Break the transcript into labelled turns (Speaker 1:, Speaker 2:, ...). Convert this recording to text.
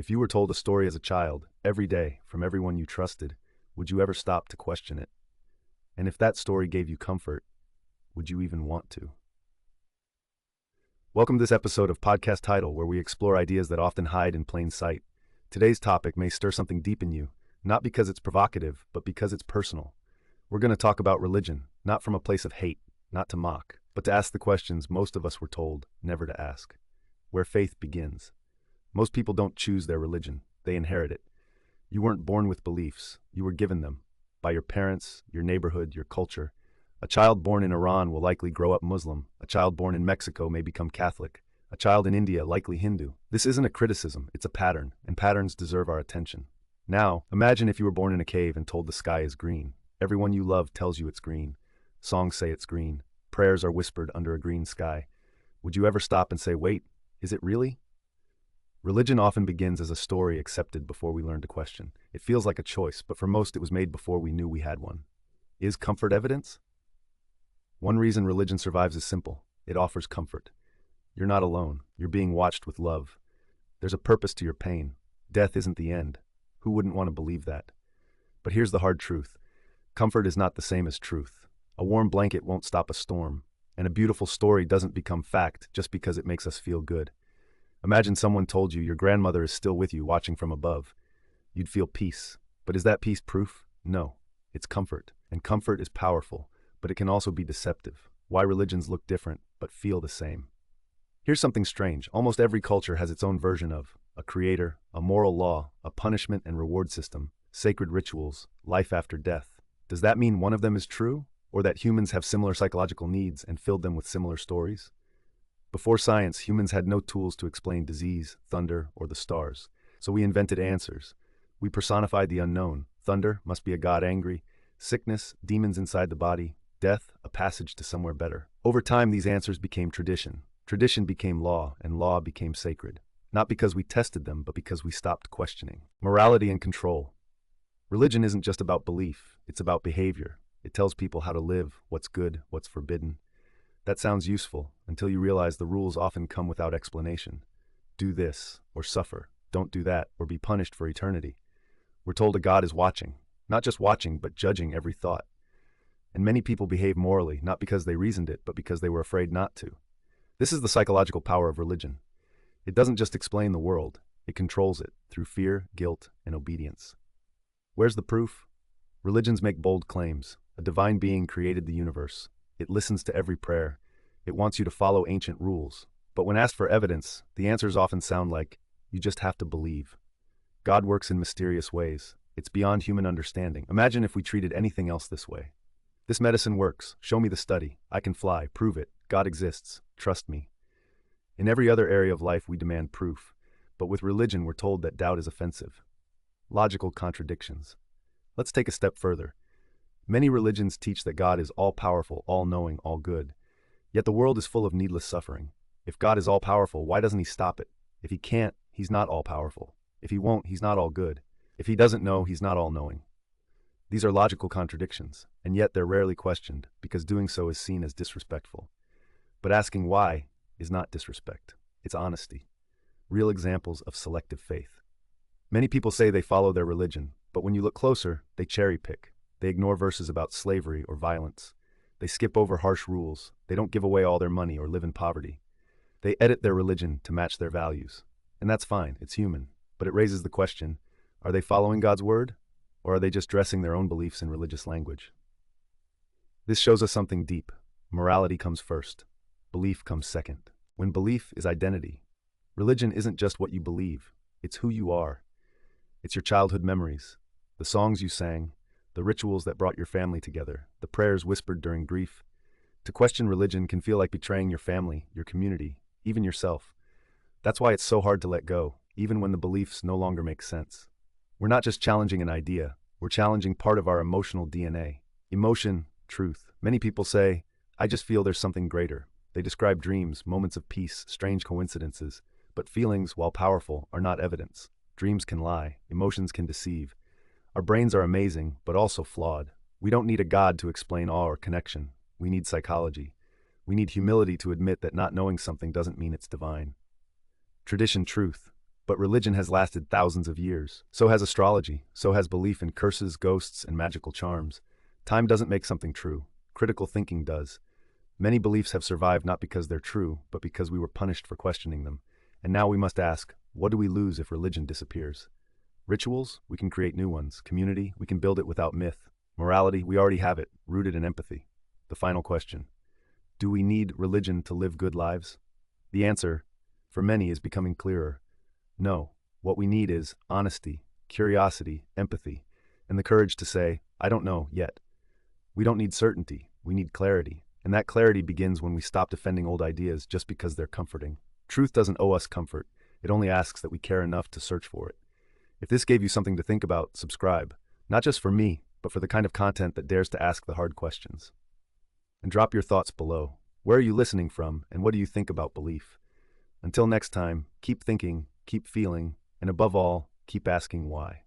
Speaker 1: If you were told a story as a child, every day, from everyone you trusted, would you ever stop to question it? And if that story gave you comfort, would you even want to? Welcome to this episode of Podcast Title, where we explore ideas that often hide in plain sight. Today's topic may stir something deep in you, not because it's provocative, but because it's personal. We're going to talk about religion, not from a place of hate, not to mock, but to ask the questions most of us were told never to ask. Where faith begins. Most people don't choose their religion, they inherit it. You weren't born with beliefs, you were given them. By your parents, your neighborhood, your culture. A child born in Iran will likely grow up Muslim. A child born in Mexico may become Catholic. A child in India likely Hindu. This isn't a criticism, it's a pattern, and patterns deserve our attention. Now, imagine if you were born in a cave and told the sky is green. Everyone you love tells you it's green. Songs say it's green. Prayers are whispered under a green sky. Would you ever stop and say, wait, is it really? Religion often begins as a story accepted before we learn to question. It feels like a choice, but for most it was made before we knew we had one. Is comfort evidence? One reason religion survives is simple. It offers comfort. You're not alone. You're being watched with love. There's a purpose to your pain. Death isn't the end. Who wouldn't want to believe that? But here's the hard truth. Comfort is not the same as truth. A warm blanket won't stop a storm, and a beautiful story doesn't become fact just because it makes us feel good. Imagine someone told you your grandmother is still with you watching from above. You'd feel peace. But is that peace proof? No. It's comfort. And comfort is powerful, but it can also be deceptive. Why religions look different, but feel the same. Here's something strange. Almost every culture has its own version of a creator, a moral law, a punishment and reward system, sacred rituals, life after death. Does that mean one of them is true? Or that humans have similar psychological needs and filled them with similar stories? Before science, humans had no tools to explain disease, thunder, or the stars. So we invented answers. We personified the unknown. Thunder must be a god angry. Sickness, demons inside the body. Death, a passage to somewhere better. Over time, these answers became tradition. Tradition became law, and law became sacred. Not because we tested them, but because we stopped questioning. Morality and control. Religion isn't just about belief. It's about behavior. It tells people how to live, what's good, what's forbidden. That sounds useful until you realize the rules often come without explanation. Do this, or suffer. Don't do that, or be punished for eternity. We're told a God is watching. Not just watching, but judging every thought. And many people behave morally, not because they reasoned it, but because they were afraid not to. This is the psychological power of religion. It doesn't just explain the world. It controls it through fear, guilt, and obedience. Where's the proof? Religions make bold claims. A divine being created the universe. It listens to every prayer. It wants you to follow ancient rules. But when asked for evidence, the answers often sound like, you just have to believe. God works in mysterious ways. It's beyond human understanding. Imagine if we treated anything else this way. This medicine works. Show me the study. I can fly. Prove it. God exists. Trust me. In every other area of life, we demand proof. But with religion, we're told that doubt is offensive. Logical contradictions. Let's take a step further. Many religions teach that God is all-powerful, all-knowing, all-good. Yet the world is full of needless suffering. If God is all-powerful, why doesn't he stop it? If he can't, he's not all-powerful. If he won't, he's not all-good. If he doesn't know, he's not all-knowing. These are logical contradictions, and yet they're rarely questioned, because doing so is seen as disrespectful. But asking why is not disrespect. It's honesty. Real examples of selective faith. Many people say they follow their religion, but when you look closer, they cherry-pick. They ignore verses about slavery or violence. They skip over harsh rules. They don't give away all their money or live in poverty. They edit their religion to match their values. And that's fine, it's human. But it raises the question, are they following God's word? Or are they just dressing their own beliefs in religious language? This shows us something deep. Morality comes first. Belief comes second. When belief is identity, religion isn't just what you believe. It's who you are. It's your childhood memories, the songs you sang, the rituals that brought your family together, the prayers whispered during grief. To question religion can feel like betraying your family, your community, even yourself. That's why it's so hard to let go, even when the beliefs no longer make sense. We're not just challenging an idea, we're challenging part of our emotional DNA. Emotion, truth. Many people say, I just feel there's something greater. They describe dreams, moments of peace, strange coincidences. But feelings, while powerful, are not evidence. Dreams can lie, emotions can deceive. Our brains are amazing, but also flawed. We don't need a God to explain awe or connection. We need psychology. We need humility to admit that not knowing something doesn't mean it's divine. Tradition, truth. But religion has lasted thousands of years. So has astrology. So has belief in curses, ghosts, and magical charms. Time doesn't make something true. Critical thinking does. Many beliefs have survived not because they're true, but because we were punished for questioning them. And now we must ask, what do we lose if religion disappears? Rituals? We can create new ones. Community? We can build it without myth. Morality? We already have it, rooted in empathy. The final question. Do we need religion to live good lives? The answer, for many, is becoming clearer. No. What we need is honesty, curiosity, empathy, and the courage to say, I don't know yet. We don't need certainty. We need clarity. And that clarity begins when we stop defending old ideas just because they're comforting. Truth doesn't owe us comfort. It only asks that we care enough to search for it. If this gave you something to think about, subscribe. Not just for me, but for the kind of content that dares to ask the hard questions. And drop your thoughts below. Where are you listening from, and what do you think about belief? Until next time, keep thinking, keep feeling, and above all, keep asking why.